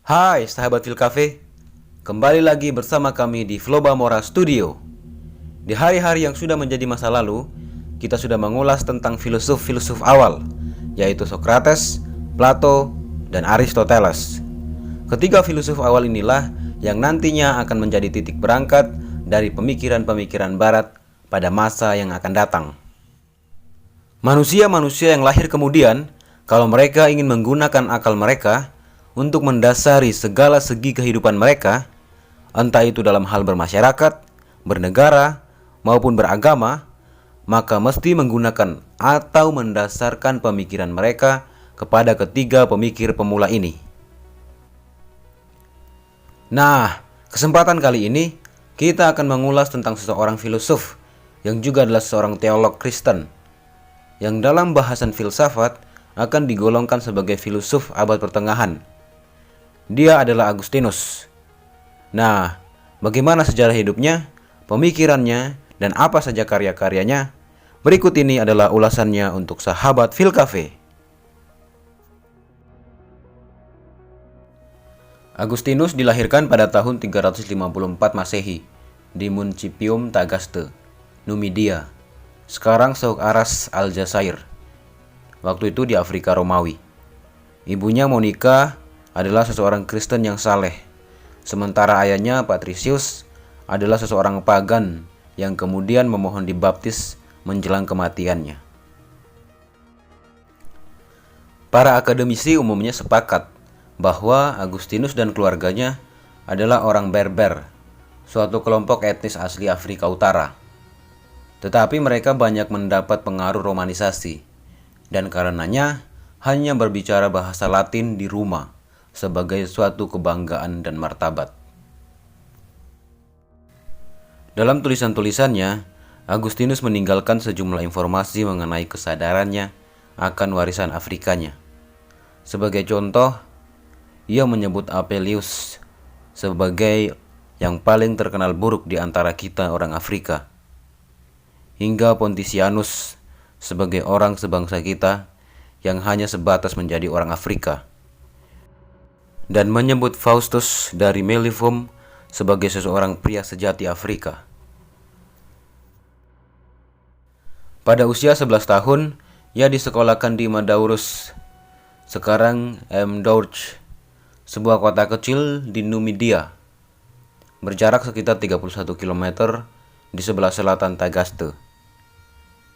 Hai sahabat Filcafe, kembali lagi bersama kami di Flobamora Studio. Di hari-hari yang sudah menjadi masa lalu, kita sudah mengulas tentang filosof-filosof awal, yaitu Socrates, Plato, dan Aristoteles. Ketiga filosof awal inilah yang nantinya akan menjadi titik berangkat dari pemikiran-pemikiran Barat pada masa yang akan datang. Manusia-manusia yang lahir kemudian, kalau mereka ingin menggunakan akal mereka untuk mendasari segala segi kehidupan mereka, entah itu dalam hal bermasyarakat, bernegara, maupun beragama, maka mesti menggunakan atau mendasarkan pemikiran mereka kepada ketiga pemikir pemula ini. Nah, kesempatan kali ini kita akan mengulas tentang seseorang filosof yang juga adalah seorang teolog Kristen, yang dalam bahasan filsafat akan digolongkan sebagai filosof abad pertengahan. Dia adalah Agustinus. Nah, bagaimana sejarah hidupnya, pemikirannya, dan apa saja karya-karyanya? Berikut ini adalah ulasannya untuk sahabat Filcafe. Agustinus dilahirkan pada tahun 354 Masehi di Muncipium Tagaste, Numidia, sekarang Souk Aras Aljazair. Waktu itu di Afrika Romawi. Ibunya Monica adalah seseorang Kristen yang saleh, sementara ayahnya Patricius adalah seseorang pagan yang kemudian memohon dibaptis menjelang kematiannya. Para akademisi umumnya sepakat bahwa Agustinus dan keluarganya adalah orang Berber, suatu kelompok etnis asli Afrika Utara. Tetapi mereka banyak mendapat pengaruh romanisasi, dan karenanya hanya berbicara bahasa Latin di rumah sebagai suatu kebanggaan dan martabat. Dalam tulisan-tulisannya, Agustinus meninggalkan sejumlah informasi mengenai kesadarannya akan warisan Afrikanya. Sebagai contoh, ia menyebut Apelius sebagai yang paling terkenal buruk di antara kita orang Afrika, hingga Pontitianus sebagai orang sebangsa kita yang hanya sebatas menjadi orang Afrika, dan menyebut Faustus dari Melifum sebagai seseorang pria sejati Afrika. Pada usia 11 tahun, ia disekolahkan di Madaurus, sekarang Mdaurge, sebuah kota kecil di Numidia, berjarak sekitar 31 km di sebelah selatan Tagaste.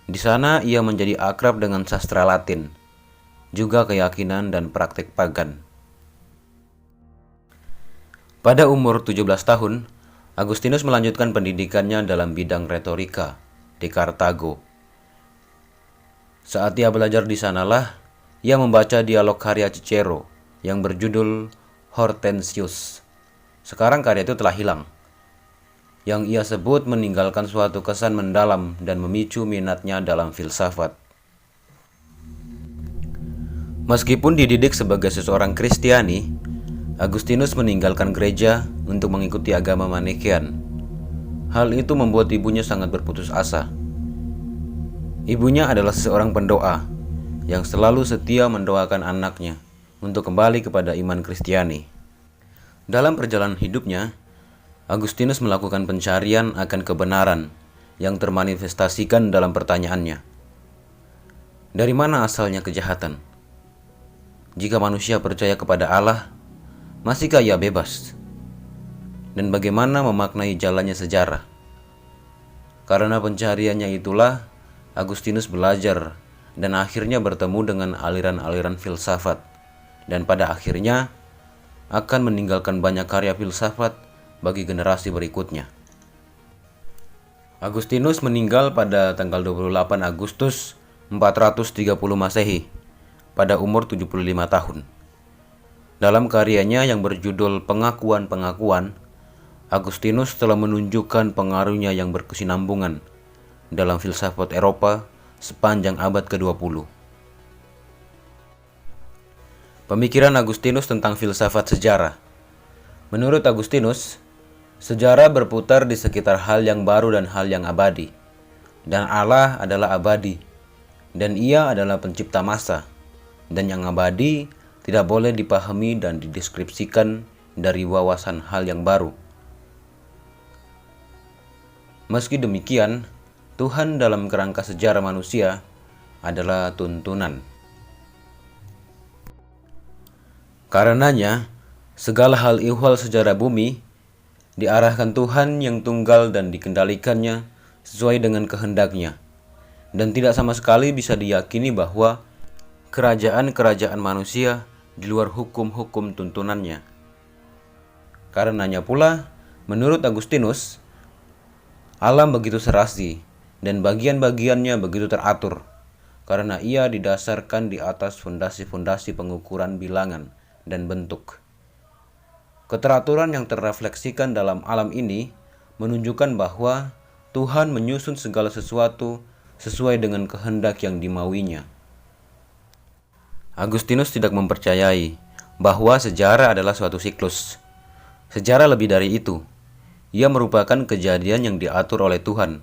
Di sana ia menjadi akrab dengan sastra Latin, juga keyakinan dan praktik pagan. Pada umur 17 tahun, Agustinus melanjutkan pendidikannya dalam bidang retorika di Kartago. Saat ia belajar di sanalah, ia membaca dialog karya Cicero yang berjudul Hortensius. Sekarang karya itu telah hilang, yang ia sebut meninggalkan suatu kesan mendalam dan memicu minatnya dalam filsafat. Meskipun dididik sebagai seseorang Kristiani, Agustinus meninggalkan gereja untuk mengikuti agama Manichean. Hal itu membuat ibunya sangat berputus asa. Ibunya adalah seseorang pendoa yang selalu setia mendoakan anaknya untuk kembali kepada iman Kristiani. Dalam perjalanan hidupnya, Agustinus melakukan pencarian akan kebenaran yang termanifestasikan dalam pertanyaannya. Dari mana asalnya kejahatan? Jika manusia percaya kepada Allah, masihkah ia bebas? Dan bagaimana memaknai jalannya sejarah? Karena pencariannya itulah Agustinus belajar dan akhirnya bertemu dengan aliran-aliran filsafat, dan pada akhirnya akan meninggalkan banyak karya filsafat bagi generasi berikutnya. Agustinus meninggal pada tanggal 28 Agustus 430 Masehi pada umur 75 tahun. Dalam karyanya yang berjudul Pengakuan-Pengakuan, Agustinus telah menunjukkan pengaruhnya yang berkesinambungan dalam filsafat Eropa sepanjang abad ke-20. Pemikiran Agustinus tentang filsafat sejarah. Menurut Agustinus, sejarah berputar di sekitar hal yang baru dan hal yang abadi. Dan Allah adalah abadi, dan ia adalah pencipta masa. Dan yang abadi tidak boleh dipahami dan dideskripsikan dari wawasan hal yang baru. Meski demikian, Tuhan dalam kerangka sejarah manusia adalah tuntunan. Karenanya, segala hal ihwal sejarah bumi diarahkan Tuhan yang tunggal dan dikendalikannya sesuai dengan kehendaknya, dan tidak sama sekali bisa diyakini bahwa kerajaan-kerajaan manusia di luar hukum-hukum tuntunannya. Karenanya pula, menurut Agustinus, alam begitu serasi dan bagian-bagiannya begitu teratur, karena ia didasarkan di atas fondasi-fondasi pengukuran bilangan dan bentuk. Keteraturan yang terrefleksikan dalam alam ini menunjukkan bahwa Tuhan menyusun segala sesuatu sesuai dengan kehendak yang dimauinya. Agustinus tidak mempercayai bahwa sejarah adalah suatu siklus. Sejarah lebih dari itu. Ia merupakan kejadian yang diatur oleh Tuhan.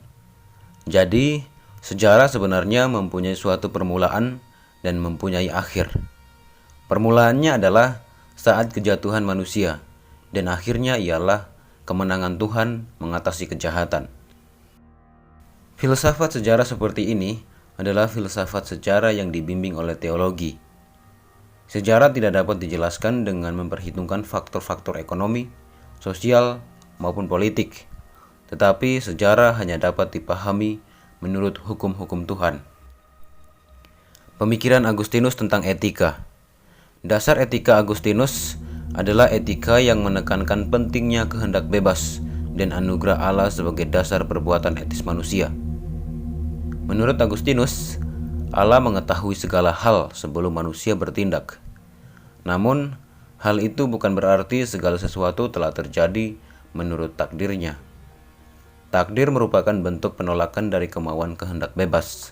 Jadi, sejarah sebenarnya mempunyai suatu permulaan dan mempunyai akhir. Permulaannya adalah saat kejatuhan manusia, dan akhirnya ialah kemenangan Tuhan mengatasi kejahatan. Filsafat sejarah seperti ini adalah filsafat sejarah yang dibimbing oleh teologi. Sejarah tidak dapat dijelaskan dengan memperhitungkan faktor-faktor ekonomi, sosial, maupun politik, tetapi sejarah hanya dapat dipahami menurut hukum-hukum Tuhan. Pemikiran Agustinus tentang etika. Dasar etika Agustinus adalah etika yang menekankan pentingnya kehendak bebas dan anugerah Allah sebagai dasar perbuatan etis manusia. Menurut Agustinus, Allah mengetahui segala hal sebelum manusia bertindak. Namun, hal itu bukan berarti segala sesuatu telah terjadi menurut takdirnya. Takdir merupakan bentuk penolakan dari kemauan kehendak bebas.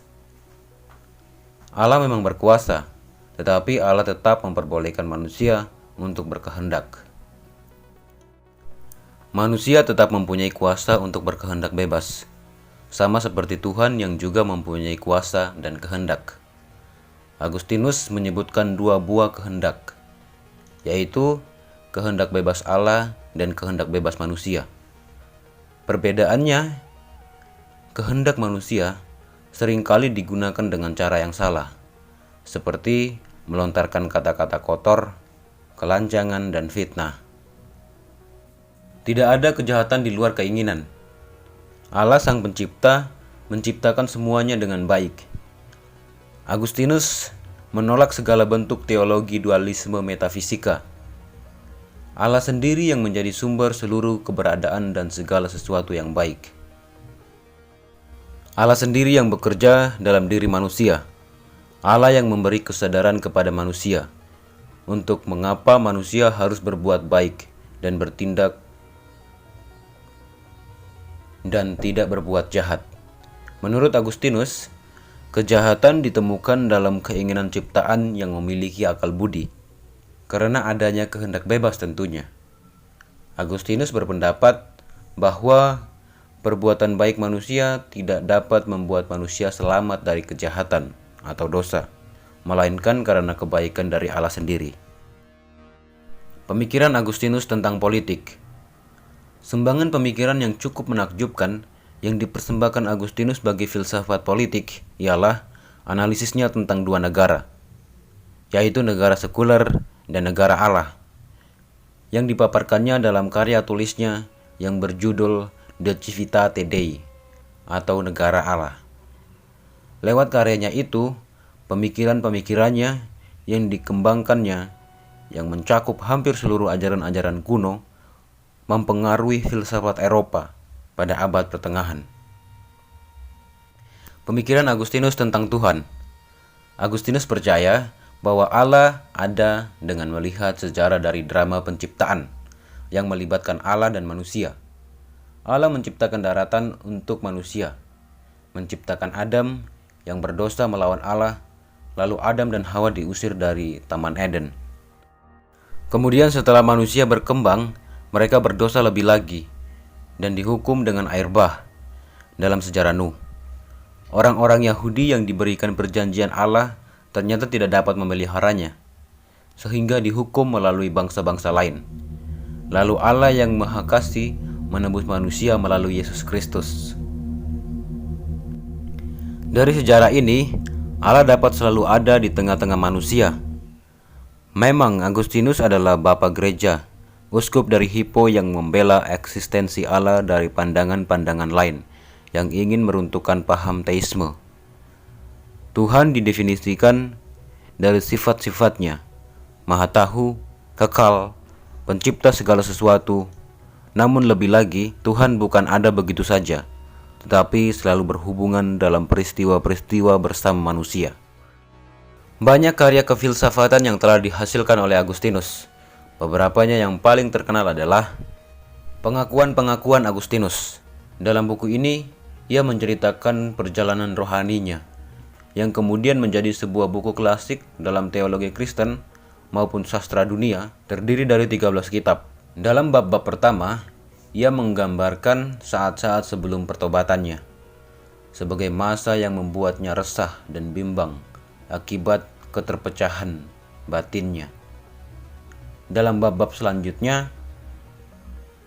Allah memang berkuasa, tetapi Allah tetap memperbolehkan manusia untuk berkehendak. Manusia tetap mempunyai kuasa untuk berkehendak bebas, sama seperti Tuhan yang juga mempunyai kuasa dan kehendak. Agustinus menyebutkan dua buah kehendak, yaitu kehendak bebas Allah dan kehendak bebas manusia. Perbedaannya, kehendak manusia seringkali digunakan dengan cara yang salah, seperti melontarkan kata-kata kotor, kelancangan, dan fitnah. Tidak ada kejahatan di luar keinginan. Allah Sang Pencipta menciptakan semuanya dengan baik. Agustinus menolak segala bentuk teologi dualisme metafisika. Allah sendiri yang menjadi sumber seluruh keberadaan dan segala sesuatu yang baik. Allah sendiri yang bekerja dalam diri manusia. Allah yang memberi kesadaran kepada manusia untuk mengapa manusia harus berbuat baik dan bertindak dan tidak berbuat jahat. Menurut Agustinus, kejahatan ditemukan dalam keinginan ciptaan yang memiliki akal budi, karena adanya kehendak bebas tentunya. Agustinus berpendapat bahwa perbuatan baik manusia tidak dapat membuat manusia selamat dari kejahatan atau dosa, melainkan karena kebaikan dari Allah sendiri. Pemikiran Agustinus tentang politik. Sumbangan pemikiran yang cukup menakjubkan yang dipersembahkan Agustinus bagi filsafat politik ialah analisisnya tentang dua negara, yaitu negara sekuler dan negara Allah, yang dipaparkannya dalam karya tulisnya yang berjudul De Civitate Dei atau Negara Allah. Lewat karyanya itu, pemikiran-pemikirannya yang dikembangkannya yang mencakup hampir seluruh ajaran-ajaran kuno mempengaruhi filsafat Eropa pada abad pertengahan. Pemikiran Agustinus tentang Tuhan. Agustinus percaya bahwa Allah ada dengan melihat sejarah dari drama penciptaan yang melibatkan Allah dan manusia. Allah menciptakan daratan untuk manusia, menciptakan Adam yang berdosa melawan Allah, lalu Adam dan Hawa diusir dari Taman Eden. Kemudian setelah manusia berkembang, mereka berdosa lebih lagi dan dihukum dengan air bah dalam sejarah Nuh. Orang-orang Yahudi yang diberikan perjanjian Allah ternyata tidak dapat memeliharanya. sehingga dihukum melalui bangsa-bangsa lain. Lalu Allah yang Maha Kasih menebus manusia melalui Yesus Kristus. Dari sejarah ini, Allah dapat selalu ada di tengah-tengah manusia. Memang Agustinus adalah bapa gereja, uskup dari Hippo yang membela eksistensi Allah dari pandangan-pandangan lain yang ingin meruntuhkan paham teisme. Tuhan didefinisikan dari sifat-sifatnya, Maha Tahu, kekal, pencipta segala sesuatu. Namun lebih lagi, Tuhan bukan ada begitu saja, tetapi selalu berhubungan dalam peristiwa-peristiwa bersama manusia. Banyak karya kefilsafatan yang telah dihasilkan oleh Agustinus. Beberapanya yang paling terkenal adalah Pengakuan-pengakuan Agustinus. Dalam buku ini, ia menceritakan perjalanan rohaninya, yang kemudian menjadi sebuah buku klasik dalam teologi Kristen maupun sastra dunia, terdiri dari 13 kitab. Dalam bab-bab pertama, ia menggambarkan saat-saat sebelum pertobatannya, sebagai masa yang membuatnya resah dan bimbang akibat keterpecahan batinnya. Dalam bab-bab selanjutnya,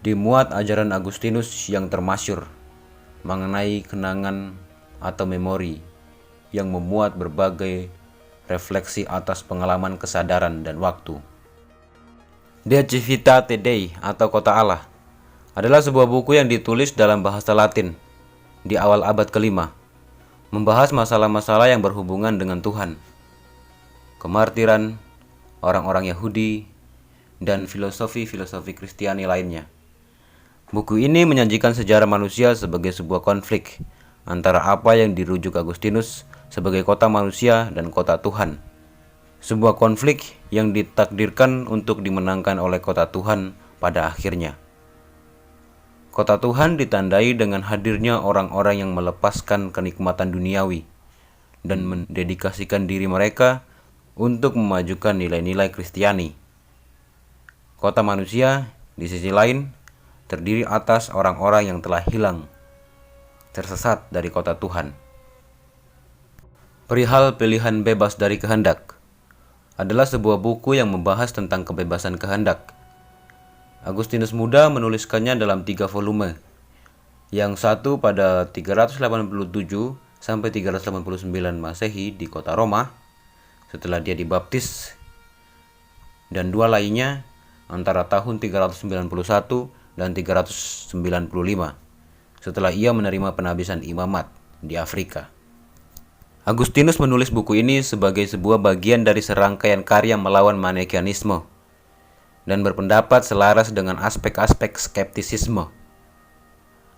dimuat ajaran Agustinus yang termasyur mengenai kenangan atau memori yang memuat berbagai refleksi atas pengalaman kesadaran dan waktu. De Civitate Dei atau Kota Allah adalah sebuah buku yang ditulis dalam bahasa Latin di awal abad ke-5, membahas masalah-masalah yang berhubungan dengan Tuhan, kemartiran, orang-orang Yahudi, dan filosofi-filosofi Kristiani lainnya. Buku ini menyajikan sejarah manusia sebagai sebuah konflik antara apa yang dirujuk Agustinus sebagai kota manusia dan kota Tuhan. Sebuah konflik yang ditakdirkan untuk dimenangkan oleh kota Tuhan pada akhirnya. Kota Tuhan ditandai dengan hadirnya orang-orang yang melepaskan kenikmatan duniawi dan mendedikasikan diri mereka untuk memajukan nilai-nilai Kristiani. Kota manusia, di sisi lain, terdiri atas orang-orang yang telah hilang, tersesat dari kota Tuhan. Perihal pilihan bebas dari kehendak adalah sebuah buku yang membahas tentang kebebasan kehendak. Agustinus Muda menuliskannya dalam 3 volume, yang satu pada 387 sampai 389 Masehi di kota Roma setelah dia dibaptis, dan 2 lainnya antara tahun 391 dan 395 setelah ia menerima penabisan imamat di Afrika. Agustinus menulis buku ini sebagai sebuah bagian dari serangkaian karya melawan Manikianisme dan berpendapat selaras dengan aspek-aspek skeptisisme.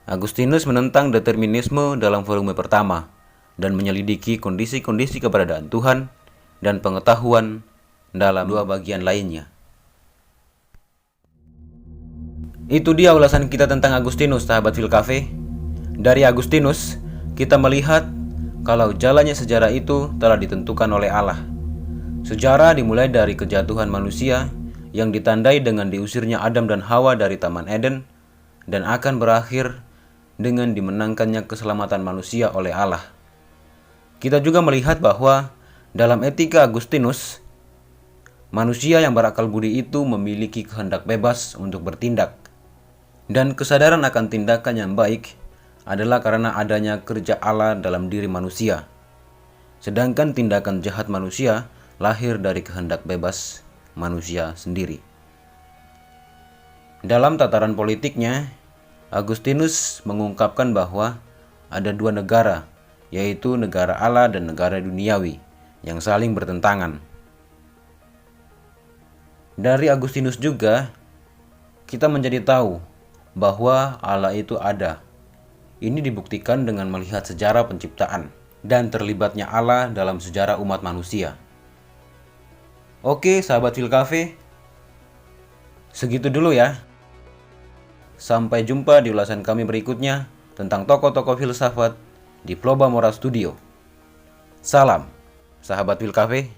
Agustinus menentang determinisme dalam volume pertama dan menyelidiki kondisi-kondisi keberadaan Tuhan dan pengetahuan dalam 2 bagian lainnya. Itu dia ulasan kita tentang Agustinus, sahabat Filkafe. Dari Agustinus, kita melihat kalau jalannya sejarah itu telah ditentukan oleh Allah. Sejarah dimulai dari kejatuhan manusia yang ditandai dengan diusirnya Adam dan Hawa dari Taman Eden dan akan berakhir dengan dimenangkannya keselamatan manusia oleh Allah. Kita juga melihat bahwa dalam etika Agustinus, manusia yang berakal budi itu memiliki kehendak bebas untuk bertindak, dan kesadaran akan tindakan yang baik adalah karena adanya kerja Allah dalam diri manusia. Sedangkan tindakan jahat manusia lahir dari kehendak bebas manusia sendiri. Dalam tataran politiknya, Agustinus mengungkapkan bahwa ada 2 negara, yaitu negara Allah dan negara duniawi, yang saling bertentangan. Dari Agustinus juga, kita menjadi tahu bahwa Allah itu ada. Ini dibuktikan dengan melihat sejarah penciptaan dan terlibatnya Allah dalam sejarah umat manusia. Oke, sahabat Filkafe, segitu dulu ya. Sampai jumpa di ulasan kami berikutnya tentang tokoh-tokoh filsafat di Ploba Mora Studio. Salam, sahabat Filkafe.